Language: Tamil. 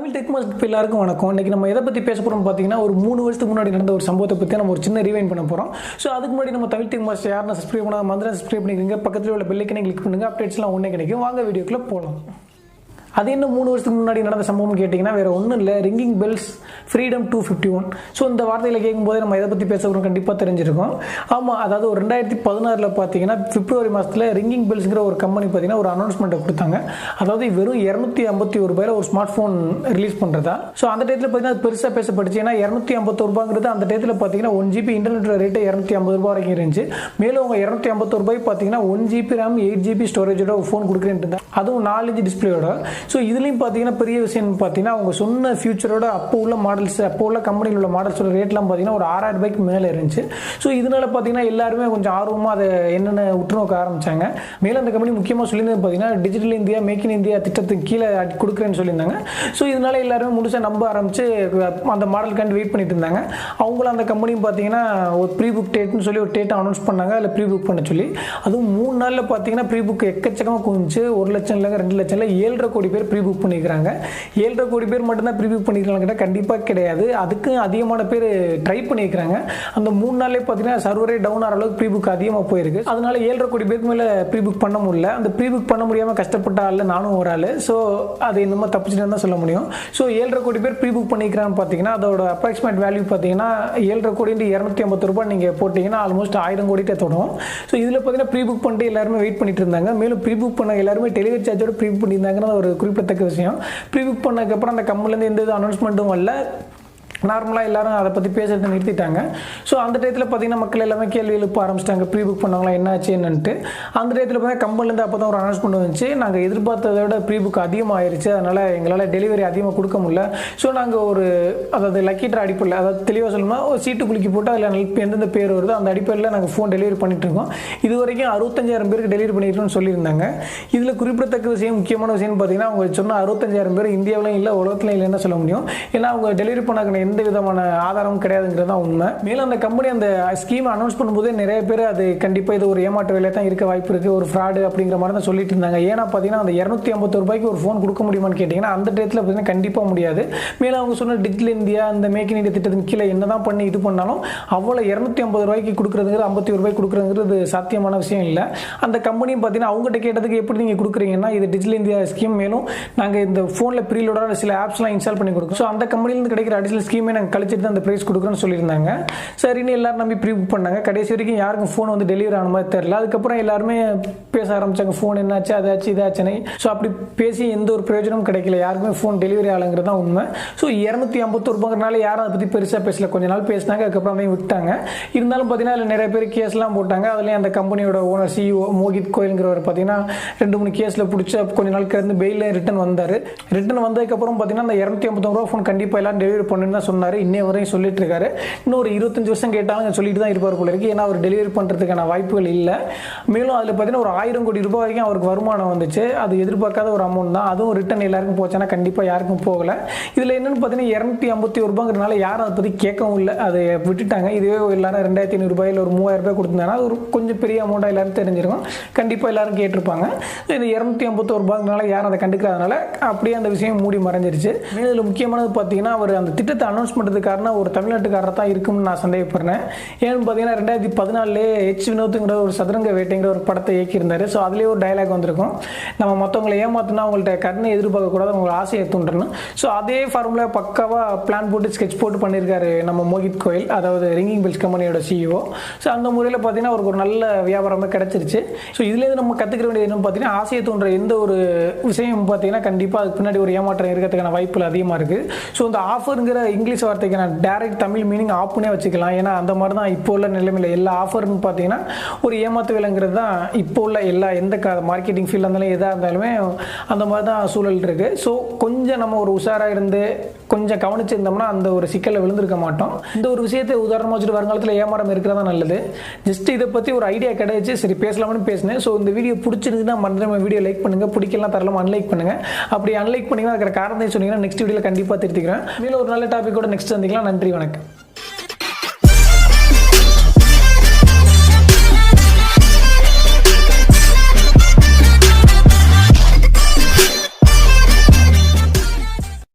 தமிழ் டெக் மாஸ்டர் எல்லாருக்கும் வணக்கம். இன்னைக்கு நம்ம எதை பற்றி பேச போகிறோம் பார்த்தீங்கன்னா, ஒரு 3 வருஷத்துக்கு முன்னாடி நடந்த ஒரு சம்பவத்தை பற்றி நம்ம ஒரு சின்ன ரிவைண்ட் பண்ண போகிறோம். ஸோ அதுக்கு முன்னாடி நம்ம தமிழ் டெக் மாஸ்டர் யாருன்னா சப்ஸ்கிரைப் பண்ணால் மந்திரம் சப்ஸ்கிரைப் பண்ணிக்கிறீங்க. பக்கத்தில் உள்ள பெல் ஐக்கனை கிளிக் பண்ணுங்கள். அப்டேட்ஸ்லாம் ஒன்றே கிடைக்கும். வாங்க வீடியோக்குள்ளே போகலாம். அது என்ன 3 வருஷத்துக்கு முன்னாடி நடந்த சம்பவம் கேட்டிங்கன்னா வேறு ஒன்றும் இல்லை, ரிங்கிங் பெல்ஸ் ஃப்ரீடம் 251. ஸோ இந்த வார்த்தையில் கேட்கும்போதே நம்ம எதை பற்றி பேசுகிறோம் கண்டிப்பாக தெரிஞ்சிருக்கும். ஆமாம், அதாவது ஒரு 2016 பார்த்தீங்கன்னா பிப்ரவரி மாதத்தில் ரிங்கிங் பெல்ஸ்ங்கிற ஒரு கம்பெனி பார்த்தீங்கன்னா ஒரு அனௌன்ஸ்மெண்ட்டை கொடுத்தாங்க. அதாவது வெறும் ₹251 ஒரு ஸ்மார்ட் ஃபோன் ரிலீஸ் பண்ணுறதா. ஸோ அந்த டயத்தில் பார்த்தீங்கன்னா அது பெருசாக பேசப்பட்டுச்சு. ஏன்னா ₹251 அந்த டயத்தில் பார்த்தீங்கன்னா 1 GB இன்டர்நெட் ரேட்டு ₹250 வரைக்கும் இருந்துச்சு. மேலும் அவங்க ₹250 பார்த்தீங்கன்னா 1 GB RAM 8 GB ஸ்டோரேஜோட ஒரு ஃபோன் கொடுக்குறேன்ட்டு இருந்தாங்க, அதுவும் 4 இன்ச் டிஸ்பிளேயோட. ஸோ இதுலேயும் பார்த்தீங்கன்னா பெரிய விஷயம் பார்த்தீங்கன்னா அவங்க சொன்ன ஃபியூச்சரோட அப்போ உள்ள மாடல்ஸ், அப்போ உள்ள கம்பெனியில் உள்ள மாடல்ஸோட ரேட்லாம் பார்த்தீங்கன்னா ஒரு ₹6000 மேலே இருந்துச்சு. ஸோ இதனால பார்த்தீங்கன்னா எல்லாருமே கொஞ்சம் ஆர்வமாக அதை என்னென்ன உற்று நோக்க ஆரம்பித்தாங்க. மேலும் அந்த கம்பெனி முக்கியமாக சொல்லியிருந்தது பார்த்தீங்கன்னா digital India, make in India திட்டத்துக்கு கீழே கொடுக்குறேன்னு சொல்லியிருந்தாங்க. ஸோ இதனால எல்லாருமே முழுசாக நம்ப ஆரம்பித்து அந்த மாடலுக்காண்டி வெயிட் பண்ணிட்டு இருந்தாங்க. அவங்களும் அந்த கம்பெனியும் பார்த்தீங்கன்னா ஒரு ப்ரீ புக் டேட்னு சொல்லி ஒரு டேட்டை அனௌன்ஸ் பண்ணாங்க. அதில் ப்ரீ புக் பண்ண சொல்லி அதுவும் 3 நாளில் பார்த்தீங்கன்னா ப்ரீ புக் எக்கச்சக்கமாக குவிஞ்சு 1 லட்சம் இல்லைங்க 2 லட்சம் இல்லை 7.5 கோடி பேர் ப்ரீ புக் பண்ணிக்கிறாங்க. 7.5 கோடி பேர் மட்டும்தான் ப்ரீ புக் பண்ணிக்கிறாங்க கேட்டால் கண்டிப்பாக கிடையாது. அதுக்கு அதிகமான பேர் ட்ரை பண்ணியிருக்கிறாங்க. அந்த 3 நாள்லேயே பார்த்தீங்கன்னா சர்வரே டவுன் ஆகிற அளவுக்கு ப்ரீ புக் அதிகமாக போயிருக்கு. அதனால 7.5 கோடி பேருக்கு மேலே ப்ரீ புக் பண்ண முடியல. அந்த ப்ரீ புக் பண்ண முடியாமல் கஷ்டப்பட்ட ஆள் நானும் ஒரு ஆள். ஸோ அது இந்த மாதிரி தப்பிச்சுட்டு தான் சொல்ல முடியும். ஸோ 7.5 கோடி பேர் ப்ரீ புக் பண்ணிக்கிறான்னு பார்த்தீங்கன்னா அதோட அப்ராக்சிமேட் வேல்யூ பார்த்தீங்கன்னா 7.5 கோடி ₹250 நீங்கள் போட்டிங்கன்னா ஆல்மோஸ்ட் 1000 கோடிட்டே தொடும். ஸோ இதில் பார்த்தீங்கன்னா ப்ரீ புக் பண்ணிட்டு எல்லாருமே வெயிட் பண்ணிட்டு இருந்தாங்க. மேலும் ப்ரீ புக் பண்ண எல்லாருமே டெலிவரி சார்ஜோட ப்ரீ புக் பண்ணியிருந்தாங்கன்னு ஒரு குறிப்பிடத்தக்க விஷயம். ப்ரீ புக் பண்ணதுக்கப்புறம் அந்த கம்பெனிலேருந்து எந்த அனௌன்ஸ்மெண்ட்டும் வரல. நார்மலாக எல்லாரும் அதை பற்றி பேசுறதை நிறுத்திட்டாங்க. ஸோ அந்த டயத்தில் பார்த்தீங்கன்னா மக்கள் எல்லாமே கேள்வி எழுப்ப ஆரம்பிச்சிட்டாங்க, ப்ரீ புக் பண்ணவங்களா என்னாச்சு என்னன்ட்டு. அந்த டயத்தில் பார்த்தீங்கன்னா கம்பெனிலேருந்து அப்போ தான் ஒரு அனௌன்ஸ்மெண்ட் வந்துச்சு, நாங்கள் எதிர்பார்த்ததை விட ப்ரீ புக் அதிகமாகிருச்சு, அதனால் எங்களால் டெலிவரி அதிகமாக கொடுக்க முடியல. ஸோ நாங்கள் ஒரு அதாவது லக்கி ட்ரா அடிப்படையில், அதாவது தெளிவாக சொல்லணும்னா ஒரு சீட்டு குலுக்கி போட்டு அதில் எந்தெந்த பேர் வருதோ அந்த அடிப்படையில் நாங்கள் ஃபோன் டெலிவரி பண்ணிட்டு இருக்கோம். இது வரைக்கும் 65,000 பேருக்கு டெலிவரி பண்ணியிருக்கோம்னு சொல்லியிருந்தாங்க. இதில் குறிப்பிடத்தக்க விஷயம், முக்கியமான விஷயம்னு பார்த்தீங்கன்னா அவங்க சொன்ன 65,000 பேர் இந்தியாவிலும் இல்லை உலகத்திலும் இல்லைன்னு சொல்ல முடியும். ஏன்னா அவங்க டெலிவரி பண்ணாங்க எந்த விதமான ஆதாரமும் கிடையாதுங்கிறது தான் உண்மை. மேலும் அந்த கம்பெனி அந்த ஸ்கீம் அனௌன்ஸ் பண்ணும்போதே நிறைய பேர் அது கண்டிப்பாக இது ஒரு ஏமாற்று வேலையை தான் இருக்க வாய்ப்பு இருக்குது, ஒரு ஃப்ராடு அப்படிங்கிற மாதிரி தான் சொல்லிட்டு இருந்தாங்க. ஏன்னா பார்த்தீங்கன்னா அந்த ₹250 ஒரு ஃபோன் கொடுக்க முடியுமான்னு கேட்டிங்கன்னா அந்த டேட்டில் பார்த்தீங்கன்னா கண்டிப்பாக முடியாது. மேலும் அவங்க சொன்ன டிஜிட்டல் இந்தியா, அந்த மேக் இன் இந்தியா திட்டத்தின் கீழே என்ன தான் பண்ணி இது பண்ணாலும் அவ்வளோ ₹250 கொடுக்குறதுங்கிறது ₹51 கொடுக்குறதுங்கிறது சாத்தியமான விஷயம் இல்லை. அந்த கம்பெனியும் பார்த்தீங்கன்னா அவங்ககிட்ட கேட்டதுக்கு எப்படி நீங்கள் கொடுக்குறீங்கன்னா இது டிஜிட்டல் இந்தியா ஸ்கீம், மேலும் நாங்கள் இந்த ஃபோனில் ப்ரீலோட சில ஆப்ஸ்லாம் இன்ஸ்டால் பண்ணி கொடுக்குறோம். ஸோ அந்த கம்பெனிலேருந்து கிடைக்கிற அடிஷனல் ஸ்கீமே நாங்கள் கழிச்சிட்டு தான் அந்த ப்ரைஸ் கொடுக்குறோன்னு சொல்லியிருந்தாங்க. சரின்னு எல்லாரும் நம்பி ப்ரீ புக் பண்ணாங்க. கடைசி வரைக்கும் யாருக்கும் ஃபோன் வந்து டெலிவரி ஆன மாதிரி தெரியல. அதுக்கப்புறம் எல்லாருமே பேச ஆரம்பிச்சாங்க, ஃபோன் என்னாச்சு அதாச்சு இதாச்சுன்னு. ஸோ அப்படி பேசி எந்த ஒரு பிரயோஜனமும் கிடைக்கல, யாருக்குமே ஃபோன் டெலிவரி ஆகலைங்கிறது தான் உண்மை. ஸோ ₹250 யாரும் அதை பற்றி பெருசாக பேசல, கொஞ்ச நாள் பேசினாங்க, அதுக்கப்புறம் அதையும் விட்டாங்க. இருந்தாலும் பார்த்தீங்கன்னா அதில் நிறைய பேர் கேஸ்லாம் போட்டாங்க. அதுலேயும் அந்த கம்பெனியோட ஓனர் CEO மோகித் கோயல்ங்கிறவர் பார்த்தீங்கன்னா 2-3 கேஸில் பிடிச்ச கொஞ்ச நாள் கிடந்து பெயிலில் ரிட்டன் வந்தார். ரிட்டன் வந்ததுக்கப்புறம் பார்த்தீங்கன்னா அந்த ₹250 ஃபோன் கண்டிப்பாக எல்லாம் டெலிவரி பண்ணுன்னு தான் சொன்னார். இன்னே வரையும் சொல்லிட்டு இருக்காரு. இன்னும் ஒரு 25 வருஷம் கேட்டாலும் சொல்லிட்டு தான் இருப்பார் போல இருக்கு. ஏன்னா அவர் டெலிவரி பண்ணுறதுக்கான வாய்ப்புகள் இல்லை. மேலும் அதில் பார்த்தீங்கன்னா ஒரு ₹1000 கோடி வரைக்கும் அவருக்கு வருமானம் வந்துச்சு. அது எதிர்பார்க்காத ஒரு அமௌண்ட் தான். அதுவும் ரிட்டன் எல்லாருக்கும் போச்சுன்னா கண்டிப்பாக யாருக்கும் போகலை. இதில் என்னென்னு பார்த்தீங்கன்னா ₹251 யாரும் அதை பற்றி கேட்கவும் இல்லை, அதை விட்டுட்டாங்க. இதுவே எல்லாரும் ₹2500 இல்லை ஒரு ₹3000 கொடுத்துருந்தாங்கன்னா ஒரு கொஞ்சம் பெரிய அமௌண்ட்டாக எல்லாரும் தெரிஞ்சிருக்கும், கண்டிப்பாக எல்லாரும் கேட்டிருப்பாங்க. இந்த ₹251 யாரும் அதை கண்டுக்காதனால அப்படியே அந்த விஷயம் மூடி மறைஞ்சிருச்சு. இதில் முக்கியமானது பார்த்தீங்கன்னா அவர் அந்த திட்டத்தை அனௌன்ஸ் பண்ணுறதுக்கு காரணம் ஒரு தமிழ்நாட்டுக்காரர் தான் இருக்கும்னு நான் சந்தேகப்படுறேன். ஏன்னு பார்த்தீங்கன்னா 2014 வினோத்துங்கிற ஒரு சதுரங்க வேட்டைங்கிற ஒரு படத்தை இயக்கியிருந்தார். ஸோ அதுலேயே ஒரு டயலாக் வந்திருக்கும், நம்ம மற்றவங்களை ஏமாற்றினா அவங்கள்ட்ட கருணை எதிர்பார்க்கக்கூடாது, அவங்களை ஆசையை தூண்டணும். ஸோ அதே ஃபார்முலா பக்காவாக பிளான் போட்டு ஸ்கெட்ச் போட்டு பண்ணியிருக்காரு நம்ம மோகித் கோயல், அதாவது ரிங்கிங் பெல்ஸ் கம்பெனியோட CEO. ஸோ அந்த முறையில் பார்த்தீங்கன்னா அவருக்கு ஒரு நல்ல வியாபாரமே கிடச்சிருச்சு. ஸோ இதுலேருந்து நம்ம கற்றுக்க வேண்டியது என்னன்னு பார்த்தீங்கன்னா ஆசையை தூண்டுற எந்த ஒரு விஷயம் பார்த்தீங்கன்னா கண்டிப்பாக அதுக்கு பின்னாடி ஒரு ஏமாற்றம் இருக்கிறதுக்கான வாய்ப்புகள் அதிகமாக இருக்குது. ஸோ இந்த ஆஃபருங்கிற இங்கிலீஷ் வார்த்தைக்கு நான் டைரக்ட் தமிழ் மீனிங் ஆப்புனே வச்சுக்கலாம். ஏன்னா அந்த மாதிரி தான் இப்போ உள்ள நிலைமையில் எல்லா ஆஃபர்னு பார்த்தீங்கன்னா ஒரு ஏமாத்து வேலைங்கிறது தான் இப்போ உள்ள எந்த மார்க்கெட்டிங் ஃபீல்டாக இருந்தாலும் எதாக இருந்தாலுமே அந்த மாதிரி தான் சூழல் இருக்குது. ஸோ கொஞ்சம் நம்ம ஒரு உஷாராக இருந்து கொஞ்சம் கவனிச்சிருந்தோம்னா அந்த ஒரு சிக்கலை விழுந்திருக்க மாட்டோம். இந்த ஒரு விஷயத்தை உதாரணமாக வச்சுட்டு வருங்காலத்தில் ஏமாறம் இருக்கிறதா நல்லது. ஜஸ்ட் இதை பற்றி ஒரு ஐடியா கிடைச்சி சரி பேசலாம்னு பேசினேன். ஸோ இந்த வீடியோ பிடிச்சிருந்துன்னா மறந்துடாம வீடியோ லைக் பண்ணுங்கள், பிடிக்கலாம் தரலாம் அன்லைக் பண்ணுங்கள். அப்படி அன்லைக் பண்ணிங்கன்னா இருக்கிற காரணத்தை சொன்னீங்கன்னா நெக்ஸ்ட் வீடியோவில் கண்டிப்பாக திருத்திக்கிறேன். மேலும் ஒரு நல்ல டாப்பிக்கோட நெக்ஸ்ட் சந்திக்கலாம். நன்றி, வணக்கம்.